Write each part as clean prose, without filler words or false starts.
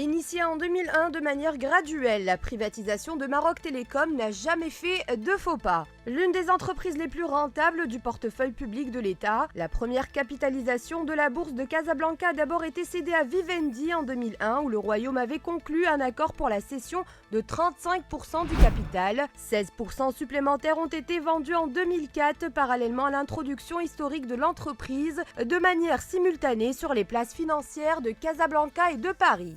Initiée en 2001 de manière graduelle, la privatisation de Maroc Télécom n'a jamais fait de faux pas. L'une des entreprises les plus rentables du portefeuille public de l'État, la première capitalisation de la bourse de Casablanca a d'abord été cédée à Vivendi en 2001 où le royaume avait conclu un accord pour la cession de 35% du capital. 16% supplémentaires ont été vendus en 2004 parallèlement à l'introduction historique de l'entreprise de manière simultanée sur les places financières de Casablanca et de Paris.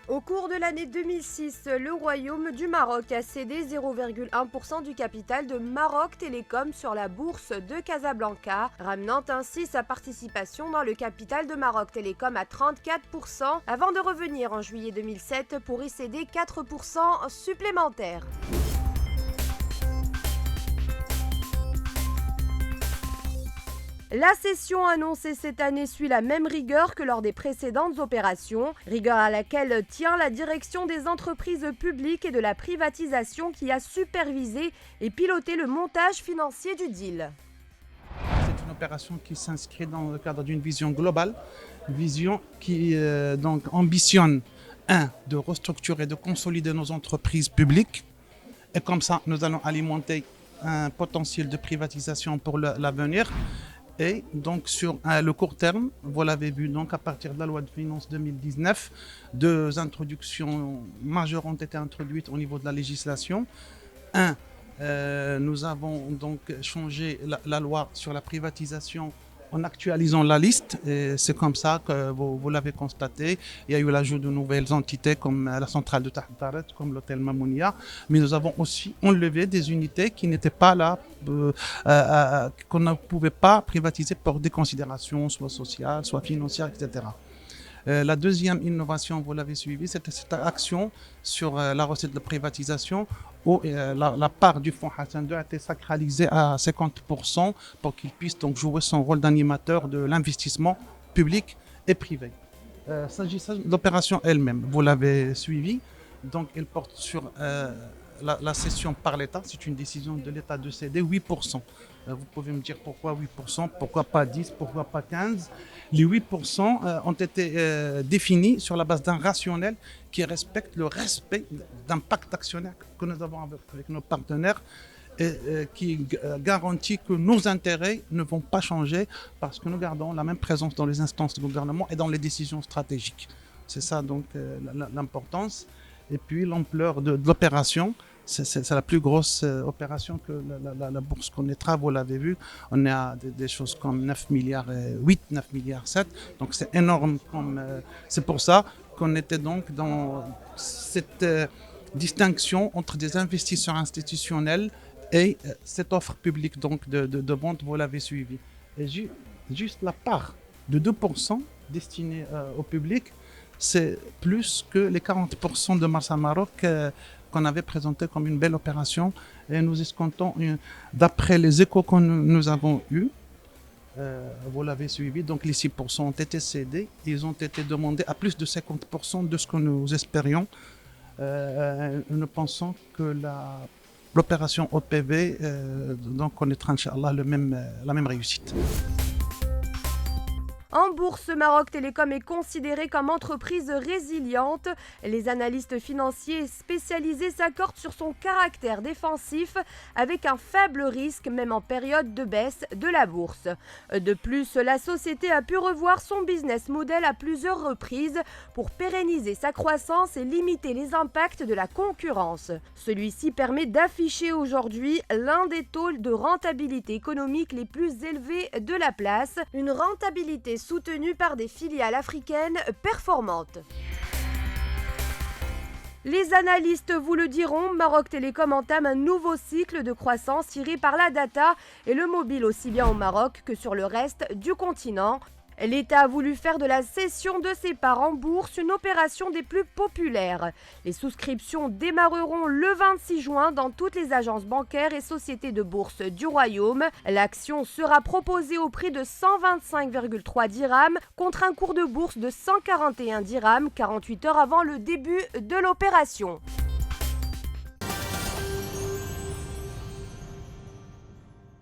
Au cours de l'année 2006, le Royaume du Maroc a cédé 0,1% du capital de Maroc Télécom sur la bourse de Casablanca, ramenant ainsi sa participation dans le capital de Maroc Télécom à 34%, avant de revenir en juillet 2007 pour y céder 4% supplémentaires. La cession annoncée cette année suit la même rigueur que lors des précédentes opérations, rigueur à laquelle tient la direction des entreprises publiques et de la privatisation qui a supervisé et piloté le montage financier du deal. C'est une opération qui s'inscrit dans le cadre d'une vision globale, une vision qui donc ambitionne, de restructurer, de consolider nos entreprises publiques, et comme ça nous allons alimenter un potentiel de privatisation pour l'avenir. Et donc sur le court terme, vous l'avez vu, donc à partir de la loi de finances 2019, deux introductions majeures ont été introduites au niveau de la législation. Nous avons donc changé la loi sur la privatisation en actualisant la liste, et c'est comme ça que vous l'avez constaté. Il y a eu l'ajout de nouvelles entités comme la centrale de Tahtaret, comme l'hôtel Mamounia, mais nous avons aussi enlevé des unités qui n'étaient pas là, qu'on ne pouvait pas privatiser pour des considérations soit sociales, soit financières, etc. La deuxième innovation, vous l'avez suivi, c'était cette action sur la recette de privatisation où la part du fonds Hassan II a été sacralisée à 50% pour qu'il puisse donc jouer son rôle d'animateur de l'investissement public et privé. S'agissant de l'opération elle-même, vous l'avez suivi, donc elle porte sur la cession par l'État. C'est une décision de l'État de céder 8%. Vous pouvez me dire pourquoi 8%, pourquoi pas 10%, pourquoi pas 15%. Les 8% ont été définis sur la base d'un rationnel qui respecte le respect d'un pacte actionnaire que nous avons avec nos partenaires et qui garantit que nos intérêts ne vont pas changer parce que nous gardons la même présence dans les instances du gouvernement et dans les décisions stratégiques. C'est ça donc l'importance. Et puis l'ampleur de l'opération. C'est la plus grosse opération que la bourse connaîtra, vous l'avez vu. On est à des choses comme 9 milliards 8, 9 milliards 7. Donc c'est énorme. C'est pour ça qu'on était donc dans cette distinction entre des investisseurs institutionnels et cette offre publique donc de vente, vous l'avez suivi. Et juste la part de 2% destinée au public, c'est plus que les 40% de Marsa Maroc qu'on avait présenté comme une belle opération. Et nous escomptons, d'après les échos que nous avons eus, vous l'avez suivi, donc les 6% ont été cédés. Ils ont été demandés à plus de 50% de ce que nous espérions. Nous pensons que l'opération OPV donc connaîtra, Inch'Allah, la même réussite. En bourse, Maroc Télécom est considéré comme entreprise résiliente. Les analystes financiers spécialisés s'accordent sur son caractère défensif avec un faible risque même en période de baisse de la bourse. De plus, la société a pu revoir son business model à plusieurs reprises pour pérenniser sa croissance et limiter les impacts de la concurrence. Celui-ci permet d'afficher aujourd'hui l'un des taux de rentabilité économique les plus élevés de la place, une rentabilité soutenue par des filiales africaines performantes. Les analystes vous le diront, Maroc Télécom entame un nouveau cycle de croissance tiré par la data et le mobile aussi bien au Maroc que sur le reste du continent. L'État a voulu faire de la cession de ses parts en bourse une opération des plus populaires. Les souscriptions démarreront le 26 juin dans toutes les agences bancaires et sociétés de bourse du Royaume. L'action sera proposée au prix de 125,3 dirhams contre un cours de bourse de 141 dirhams 48 heures avant le début de l'opération.